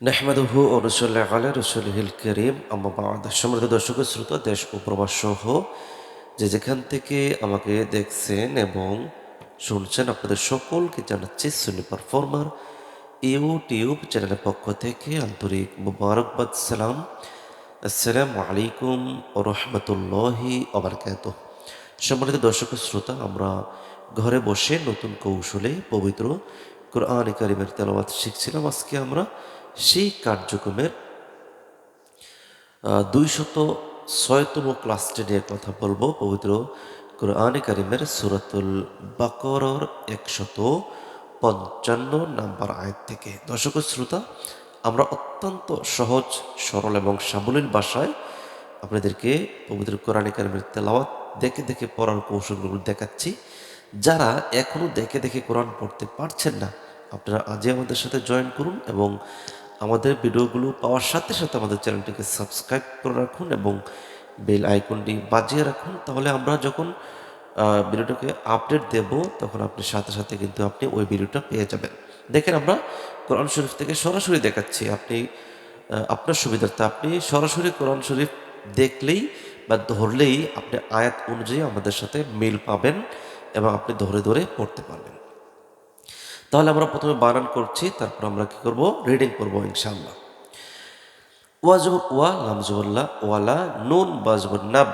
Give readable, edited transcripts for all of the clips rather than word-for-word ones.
নাহমাদুহু ওয়া নুসাল্লি আলা রাসূলিহিল কারীম আম্মা বা'দ। সম্মানিত দর্শক শ্রোতা, দেশ ও প্রবাস সহ যে যেখান থেকে আমাকে দেখছেন এবং শুনছেন, আপনাদের সকলকে জানাচ্ছি সুন্নি পারফর্মার ইউটিউব চ্যানেলের পক্ষ থেকে আন্তরিক মুবারকবাদ। সালাম, আসসালামু আলাইকুম ওয়া রাহমাতুল্লাহি ওয়া বারাকাতুহু। সম্মানিত দর্শক শ্রোতা, আমরা ঘরে বসে নতুন কৌশলে পবিত্র কোরআন কারীমের তেলাওয়াত শিখছিলাম। আজকে আমরা সেই কার্যক্রমের ২০৬তম ক্লাসটি নিয়ে কথা বলবো। পবিত্র কোরআনে কারিমের সূরাতুল বাকারার ১৫৫ নাম্বার আয়াত থেকে। দর্শক শ্রোতা, আমরা অত্যন্ত সহজ সরল এবং সাবলীল ভাষায় আপনাদেরকে পবিত্র কোরআনে কারিমের তেলাওয়াত দেখে দেখে পড়ার কৌশলগুলো দেখাচ্ছি। যারা এখনও দেখে দেখে কোরআন পড়তে পারছেন না, আপনারা আজই আমাদের সাথে জয়েন করুন এবং আমাদের ভিডিওগুলো পাওয়ার সাথে সাথে আমাদের চ্যানেলটিকে সাবস্ক্রাইব করে রাখুন এবং বেল আইকনটি বাজিয়ে রাখুন। তাহলে আমরা যখন ভিডিওটাকে আপডেট দেব, তখন আপনি সাথে সাথে কিন্তু আপনি ওই ভিডিওটা পেয়ে যাবেন। দেখেন, আমরা কোরআন শরীফ থেকে সরাসরি দেখাচ্ছি। আপনি আপনার সুবিধার্থে আপনি সরাসরি কোরআন শরীফ দেখলেই বা ধরলেই আপনি আয়াত অনুযায়ী আমাদের সাথে মিল পাবেন এবং আপনি ধরে ধরে পড়তে পারবেন। তাহলে আমরা প্রথমে বানান করছি, তারপর আমরা কি করব, রিডিং করব ইনশাআল্লাহ। ওয়া জবর ওয়া, লাম জবর লা, ওয়ালা, নুন বা জবর নাব,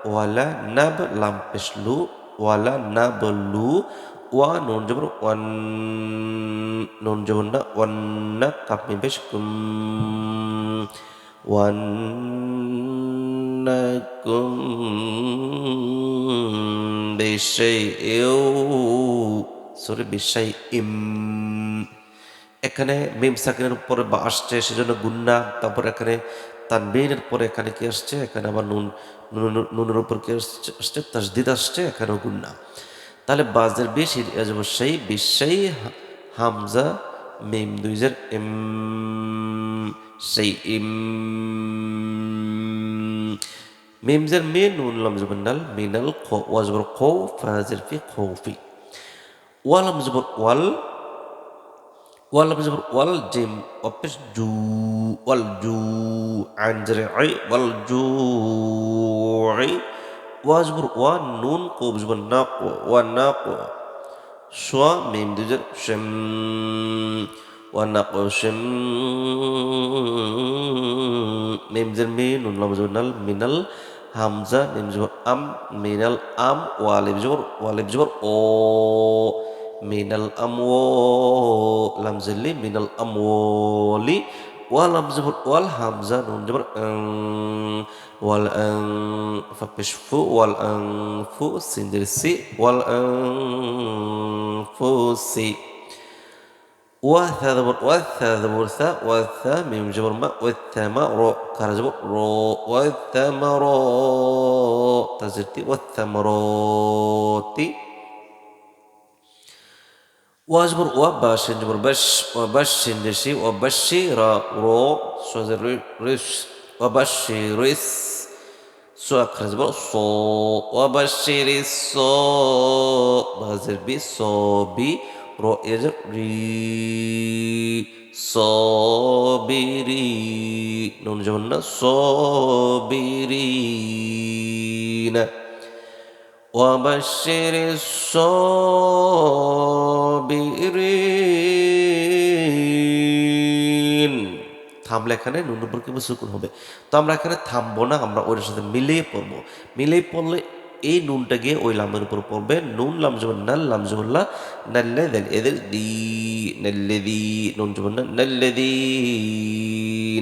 ওয়ালা নাব, লাম পেশ লু, ওয়ালা নাব লু, ওয়া নুন জবর ওয়ান, নুন জবর না, ওয়ান্না, কাপ মিম পেশ কুম, ওয়ান্নাকুম বিশাইইউ, সরি বিশাইইম। এখানে মিম সাকিনের উপরে বা আসছে, সেজন্য গুন্না। তারপর এখানে তানবিনের পরে এখানে কি আসছে, এখানে আবার নুনের উপর কি আসছে, তাসদিদ আসছে, এখানেও গুন্না। তাহলে বাজের বেশি সেই বিশাই, হামজা মিম দুইজের এম, সেই ইম, মিমজের মে, নুন লাম জবর নাল, মিনাল খ, ওয়াজবর খ, ফাজের ফি, খৌফি। ওয়ালাম জবর ওয়াল, ওয়াল জবর ওয়াল, জিম অপেশ জু, ওয়াল জু, আইন জেরে আই, ওয়াল জু আই। ওয়া জবর ওয়া, নুন কব জবর না, ওয়া না, সোয়া মিম দুজের শেম, ওয়া না শেম, মিম জের মি, নুন লাম জবর নাল, মিনাল, হামজা মিম জবর আম, মিনাল আম, ওয়ালিব জবর ও, মিনাল আমও, লাম জেল্লি, মিনাল আমওয়ালি, ওয়াল লাম জবর ওয়াল, হামজা নুন জবর ওয়াল ফাপেশ ফু, ওয়াল ফু, সিনজের সি, ওয়াল ফুসি। ওয়া থা জবর ওয়া, থা জবর থা, ওয়া থা মিম জবর মা, ওয়া থা মা র, খারা জবর র, ওয়া থা মা র, তাজের তি, ওয়া থা মা রতি। ওয়াজবর ওয়া, বা শিন জবর বাশ, ওয়া বাশ শিন দেশি, ওয়া বাশি রা র, সজের রিস, ওয়া বাশি রিস, সো আখরা জবর সো, ওয়া বাশি রিস সো, বাজের বি, সো বি, র এজর রি, সবিরি, নুন জবর না, সবিরিনা। وبشر الصابرين। থামলে এখানে নুন উপর কিন্তু সুকুন হবে। তো আমরা এখানে থামবো না, আমরা ওর সাথে মিলিয়ে পড়বো। মিলিয়ে পড়লে এই নুনটা গিয়ে ওই লামের উপর পড়বে। নুন লাম জবর নাল, লাম জবর লা, নাল্লে দেন এদের দি, নাল্লে দি, নুন জবর না, নাল্লে দি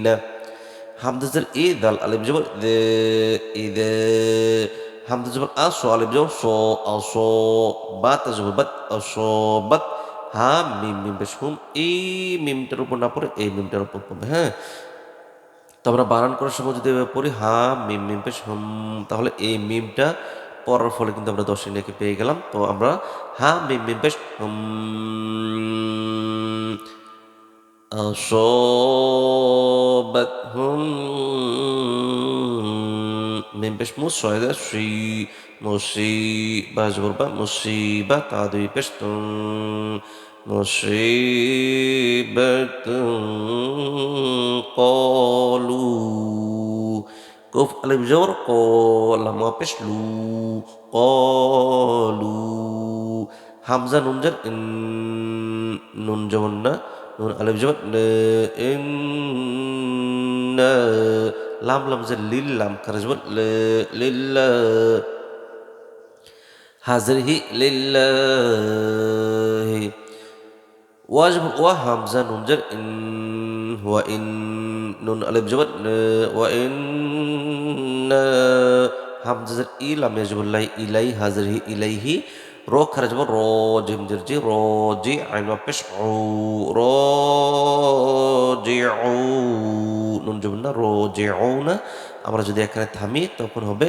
না। হামদাজের ই, দাল আলিফ জবর দে, ইদে। হামজা জবর আসো, আলিফ জবর সো, আসো, বাত জবর বাত, আসো বাত। হা মিম, মিম পেশ হুম, এই মিমটার উপর না পড়ে এই মিমটার উপর পড়বে। হ্যাঁ, তো আমরা বানান করার সময় যদি এভাবে পড়ি হা মিম, মিম পেশ হুম, তাহলে এই মিমটা পড়ার ফলে কিন্তু আমরা 10 নেকি পেয়ে গেলাম। তো আমরা হা মিম, মিম পেশ হুম, أصابتهم من بش مصيبة شي، مصيبة جبربة، مصيبة تعدي بشتم، مصيبة কলু কফ আলিফ জবর ক লাম পেশ লু কলু হামজা নুন জের ইন নুন জবর না নুন আলিফ জবর নে ইন না লাম লাম জের লিল লাম খারা জবর লে লিল্লা হাজির হি লিল্লাহি ওয়াজব ওয়া হামজা নুন জের ইন ওয়া ইন নুন আলিফ জবর ওয়া ইন হামজা জের ই লাম ইয়াজবুল লাই ইলাই হাজির হি ইলাইহি র খারা যাব র জিম জের জি র জি আইন ওয়া পেশ উ র জি উ নুন জবর না র জি উ না আমরা যদি এখানে থামি তখন হবে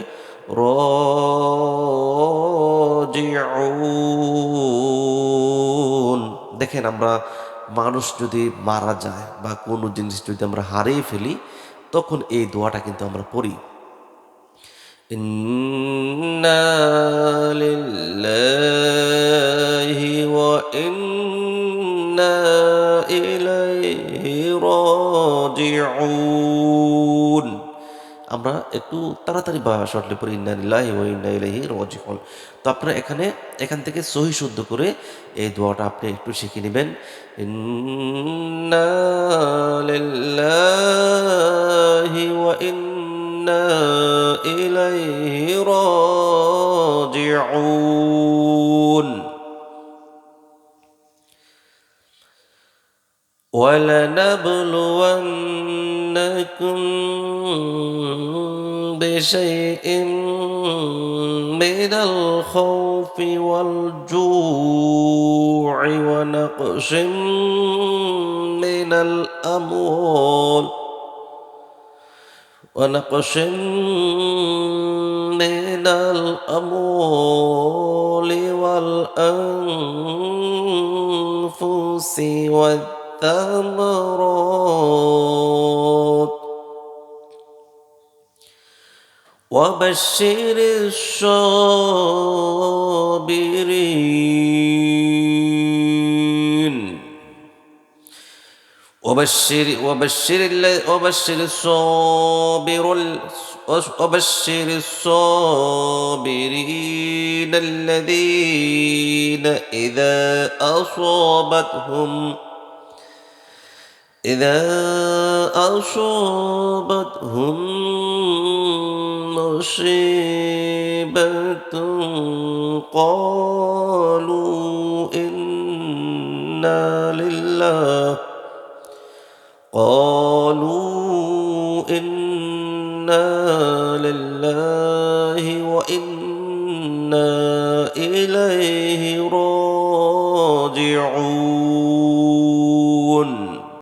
র জি দেখেন আমরা মানুষ যদি মারা যায় বা কোনো জিনিস যদি আমরা হারিয়ে ফেলি তখন এই দোয়াটা কিন্তু আমরা পড়ি ইন্না লিল্লাহি ওয়া ইন্না ইলাইহি রাজিউন আমরা একটু তাড়াতাড়ি বা শর্টলি পড়ি ইন্না লিল্লাহি ওয়া ইন্না ইলাইহি রাজিউন তো আপনারা এখান থেকে সহি শুদ্ধ করে এই দোয়াটা আপনি একটু শিখে নেবেন ইন্না লিল্লাহি ওয়া ইন্না ইলাইহি রাজিউন ولنبلونكم بشيء من الخوف والجوع ونقص من الأموال والأنفس والثمرات وبشر الصابرين وبشر الصابرين الذين إذا أصابتهم مصيبة قالوا إنا لله وإنا إليه راجعون